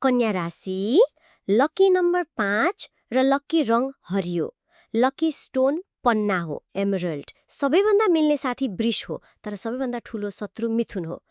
कन्या राशि, lucky number 5 र लकी रङ हरियो, लकी स्टोन पन्ना हो, एमरल्ड। सबैभन्दा मिल्ने साथी वृष हो, तर सबैभन्दा ठूलो शत्रु मिथुन हो।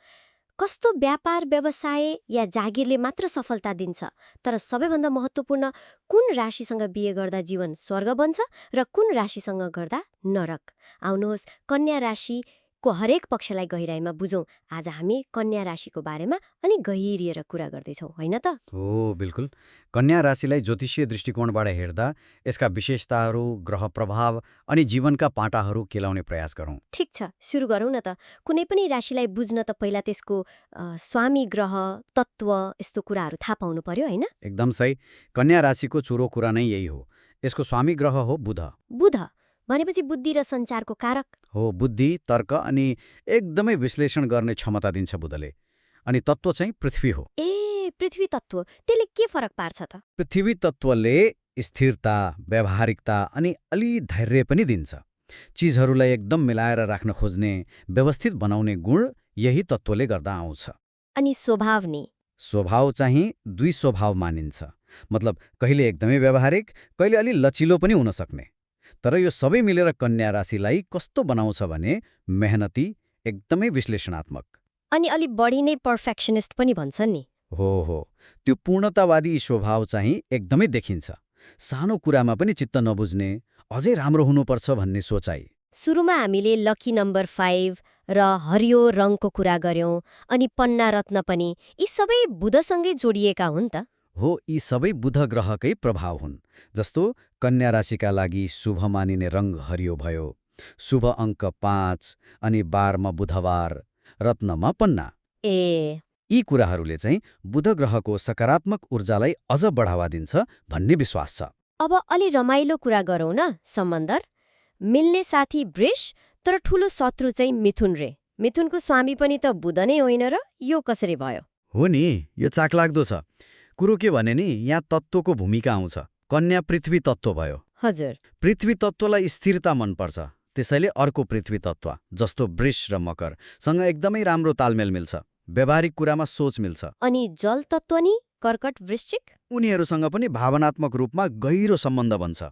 कस्तो व्यापार, व्यवसाय या जागिरले मात्र सफलता दिन्छ, तर सबैभन्दा महत्त्वपूर्ण, कुन राशिसँग बिहे गर्दा जीवन स्वर्ग बन्छ र कुन राशिसँग गर्दा नरक। आउनुहोस् कन्या राशिको हरेक पक्षलाई गहिराइमा बुझौँ। आज हामी कन्या राशिको बारेमा अनि गहिरिएर कुरा गर्दैछौँ, होइन त? हो बिल्कुल। कन्या राशिलाई ज्योतिषीय दृष्टिकोणबाट हेर्दा यसका विशेषताहरू, ग्रह प्रभाव अनि जीवनका पाटाहरू केलाउने प्रयास गरौँ। ठिक छ, सुरु गरौँ न त। कुनै पनि राशिलाई बुझ्न त पहिला त्यसको स्वामी ग्रह, तत्त्व यस्तो कुराहरू थाहा पाउनु पर्यो, होइन? एकदम सही। कन्या राशिको चुरो कुरा नै यही हो। यसको स्वामी ग्रह हो बुध। बुध भनेपछि बुद्धि र सञ्चारको कारक। हो, बुद्धि, तर्क अनि एकदमै विश्लेषण गर्ने क्षमता दिन्छ बुधले। अनि तत्त्व चाहिँ पृथ्वी हो। ए, पृथ्वी तत्त्व, त्यसले के फरक पार्छ त? पृथ्वी तत्त्वले स्थिरता, व्यावहारिकता अनि अलि धैर्य पनि दिन्छ। चिजहरूलाई एकदम मिलाएर राख्न खोज्ने, व्यवस्थित बनाउने गुण यही तत्त्वले गर्दा आउँछ। अनि स्वभाव नि? स्वभाव चाहिँ दुई स्वभाव मानिन्छ। मतलब कहिले एकदमै व्यावहारिक, कहिले अलि लचिलो पनि हुन सक्ने। तर यो सबै मिलेर कन्या राशिलाई कस्तो बनाउँछ भने मेहनती, एकदमै विश्लेषणात्मक। अनि अलि बढी नै पर्फेक्सनिस्ट पनि भन्छन् नि। हो, त्यो पूर्णतावादी स्वभाव चाहिँ एकदमै देखिन्छ। सानो कुरामा पनि चित्त नबुझ्ने, अझै राम्रो हुनुपर्छ भन्ने सोचाइ। सुरुमा हामीले लकी नम्बर 5 र हरियो रङको कुरा गर्यौं, अनि पन्ना रत्न पनि। यी सबै बुधसँगै जोडिएका हुन् त? हो, यी सबै बुध ग्रहकै प्रभाव हुन्। जस्तो कन्या राशिका लागि शुभ मानिने रङ हरियो भयो, शुभ अङ्क 5 अनि बारमा बुधबार, रत्नमा पन्ना। ए, यी कुराहरूले चाहिँ बुध ग्रहको सकारात्मक ऊर्जालाई अझ बढावा दिन्छ भन्ने विश्वास छ। अब अलि रमाइलो कुरा गरौँ न। सम्बन्ध मिल्ने साथी वृष, तर ठूलो शत्रु चाहिँ मिथुन रे। मिथुनको स्वामी पनि त बुध नै होइन र? यो कसरी भयो? हो नि, यो चाखलाग्दो छ। कुरो के भने नि, यहाँ तत्त्वको भूमिका आउँछ। कन्या पृथ्वी तत्त्व भयो। हजुर। पृथ्वी तत्त्वलाई स्थिरता मनपर्छ, त्यसैले अर्को पृथ्वी तत्त्व जस्तो वृष र मकर सँग एकदमै राम्रो तालमेल मिल्छ। व्यावहारिक कुरामा सोच मिल्छ। अनि जल तत्त्व नि? कर्कट, वृश्चिक? उनीहरूसँग पनि भावनात्मक रूपमा गहिरो सम्बन्ध बन्छ।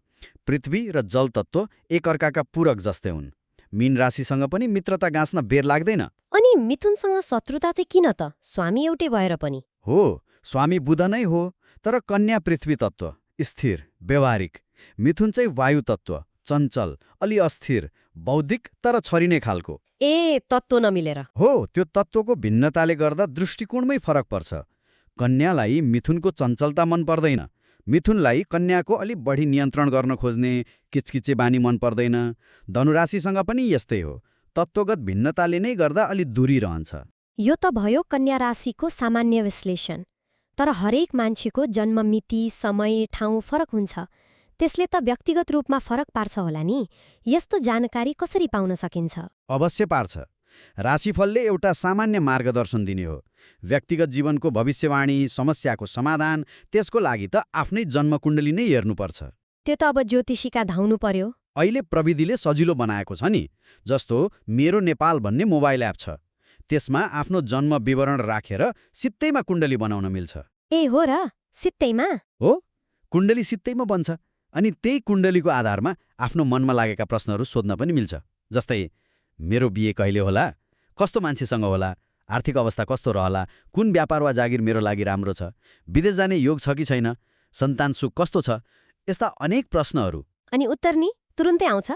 पृथ्वी र जल तत्त्व एकअर्काका पूरक जस्तै हुन्। मीन राशिसँग पनि मित्रता गाँच्न बेर लाग्दैन। अनि मिथुनसँग शत्रुता चाहिँ किन त? स्वामी एउटै भएर पनि। हो, स्वामी बुध नै हो, तर कन्या पृथ्वी तत्त्व स्थिर, व्यावहारिक। मिथुन चाहिँ वायु तत्त्व, चञ्चल, अलि अस्थिर, बौद्धिक तर छरिने खालको। ए, तत्त्व नमिलेर? हो, त्यो तत्त्वको भिन्नताले गर्दा दृष्टिकोणमै फरक पर्छ। कन्यालाई मिथुनको चञ्चलता मन पर्दैन, मिथुनलाई कन्याको अलि बढी नियन्त्रण गर्न खोज्ने किचकिचे बानी मन पर्दैन। धनुराशिसँग पनि यस्तै हो, तत्त्वगत भिन्नताले नै गर्दा अलि दूरी रहन्छ। यो त भयो कन्या राशिको सामान्य विश्लेषण। तर हरेक मान्छेको जन्म मिति, समय, ठाउँ फरक हुन्छ। त्यसले त व्यक्तिगत रूपमा फरक पार्छ होला नि। यस्तो जानकारी कसरी पाउन सकिन्छ? अवश्य पार्छ। राशिफलले एउटा सामान्य मार्गदर्शन दिने हो। व्यक्तिगत जीवनको भविष्यवाणी, समस्याको समाधान, त्यसको लागि त आफ्नै जन्मकुण्डली नै हेर्नुपर्छ। त्यो त अब ज्योतिषीका धाउनु पर्यो। अहिले प्रविधिले सजिलो बनाएको छ नि। जस्तो मेरो नेपाल भन्ने मोबाइल एप छ। त्यसमा आफ्नो जन्म विवरण राखेर सित्तैमा कुण्डली बनाउन मिल्छ। ए हो र? सित्तैमा? हो, कुण्डली सित्तैमा बन्छ। अनि त्यही कुण्डलीको आधारमा आफ्नो मनमा लागेका प्रश्नहरू सोध्न पनि मिल्छ। जस्तै मेरो बिहे कहिले होला, कस्तो मान्छेसँग होला, आर्थिक अवस्था कस्तो रहला, कुन व्यापार वा जागिर मेरो लागि राम्रो छ, विदेश जाने योग छ कि छैन, सन्तान सुख कस्तो छ, यस्ता अनेक प्रश्नहरू। अनि उत्तर नि तुरुन्तै आउँछ?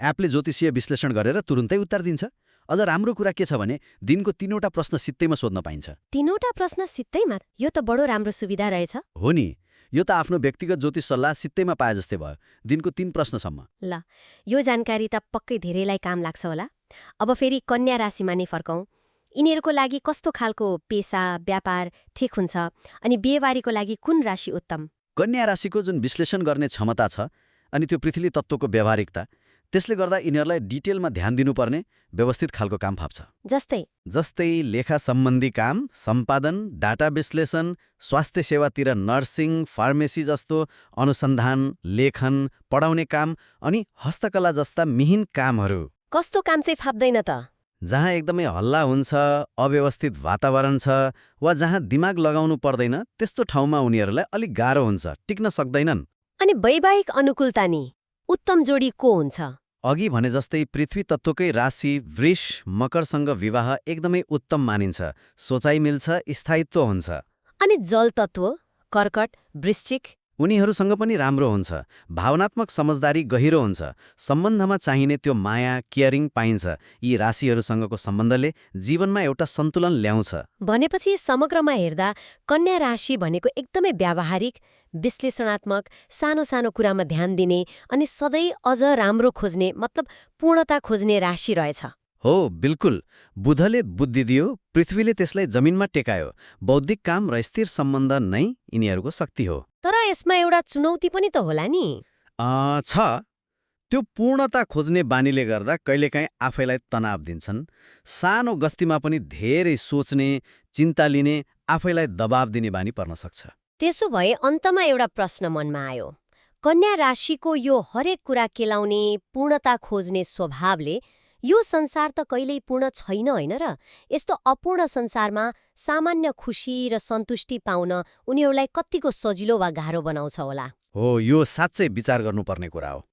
एपले ज्योतिषीय विश्लेषण गरेर तुरुन्तै उत्तर दिन्छ। अझ राम्रो कुरा के छ भने दिनको 3वटा प्रश्न सित्तैमा सोध्न पाइन्छ। 3वटा प्रश्न सित्तैमा? यो त बडो राम्रो सुविधा रहेछ। हो नि, यो त आफ्नो व्यक्तिगत ज्योतिष सल्लाह सित्तैमा पाए जस्तै भयो। दिनको 3 प्रश्नसम्म। ल, यो जानकारी त पक्कै धेरैलाई काम लाग्छ होला। अब फेरि कन्या राशिमा नै फर्कौं। यिनीहरूको लागि कस्तो खालको पेसा, व्यापार ठिक हुन्छ? अनि बिहेबारीको लागि कुन राशि उत्तम? कन्या राशिको जुन विश्लेषण गर्ने क्षमता छ अनि त्यो पृथ्वी तत्त्वको व्यावहारिकता, त्यसले गर्दा यिनीहरूलाई डिटेलमा ध्यान दिनुपर्ने व्यवस्थित खालको काम फाप्छ। जस्तै लेखा सम्बन्धी काम, सम्पादन, डाटा विश्लेषण, स्वास्थ्य सेवातिर नर्सिङ, फार्मेसी जस्तो अनुसन्धान, लेखन, पढाउने काम अनि हस्तकला जस्ता मिहिन कामहरू। कस्तो काम चाहिँ फाप्दैन त? जहाँ एकदमै हल्ला हुन्छ, अव्यवस्थित वातावरण छ वा जहाँ दिमाग लगाउनु पर्दैन त्यस्तो ठाउँमा उनीहरूलाई अलिक गाह्रो हुन्छ, टिक्न सक्दैनन्। अनि वैवाहिक अनुकूलता नि उत्तम जोडी को हुन्छ? अघि भने जस्तै पृथ्वी तत्त्वकै राशि वृष मकरसँग विवाह एकदमै उत्तम मानिन्छ, सोचाइ मिल्छ, स्थायित्व हुन्छ। अनि जल तत्त्व कर्कट वृश्चिक उनीहरूसँग पनि राम्रो हुन्छ, भावनात्मक समझदारी गहिरो हुन्छ, सम्बन्धमा चाहिने त्यो माया केयरिङ पाइन्छ। यी राशिहरूसँगको सम्बन्धले जीवनमा एउटा सन्तुलन ल्याउँछ। भनेपछि समग्रमा हेर्दा कन्या राशि भनेको एकदमै व्यावहारिक, विश्लेषणात्मक, सानो सानो कुरामा ध्यान दिने अनि सधैँ अझ राम्रो खोज्ने मतलब पूर्णता खोज्ने राशि रहेछ। हो, बिल्कुल। बुधले बुद्धि दियो, पृथ्वीले त्यसलाई जमिनमा टेकायो। बौद्धिक काम र स्थिर सम्बन्ध नै यिनीहरूको शक्ति हो। तर यसमा एउटा चुनौती पनि त होला नि। छ। त्यो पूर्णता खोज्ने बानीले गर्दा कहिलेकाहीँ आफैलाई तनाव दिन्छन्। सानो गस्तीमा पनि धेरै सोच्ने, चिन्ता लिने, आफैलाई दबाब दिने बानी पर्न सक्छ। त्यसो भए अन्तमा एउटा प्रश्न मनमा आयो। कन्या राशिको यो हरेक कुरा केलाउने, पूर्णता खोज्ने स्वभावले यो संसार त कहिल्यै पूर्ण छैन होइन र? यस्तो अपूर्ण संसारमा सामान्य खुशी र सन्तुष्टि पाउन उनीहरूलाई कत्तिको सजिलो वा गाह्रो बनाउँछ होला? हो, यो साँच्चै विचार गर्नुपर्ने कुरा हो।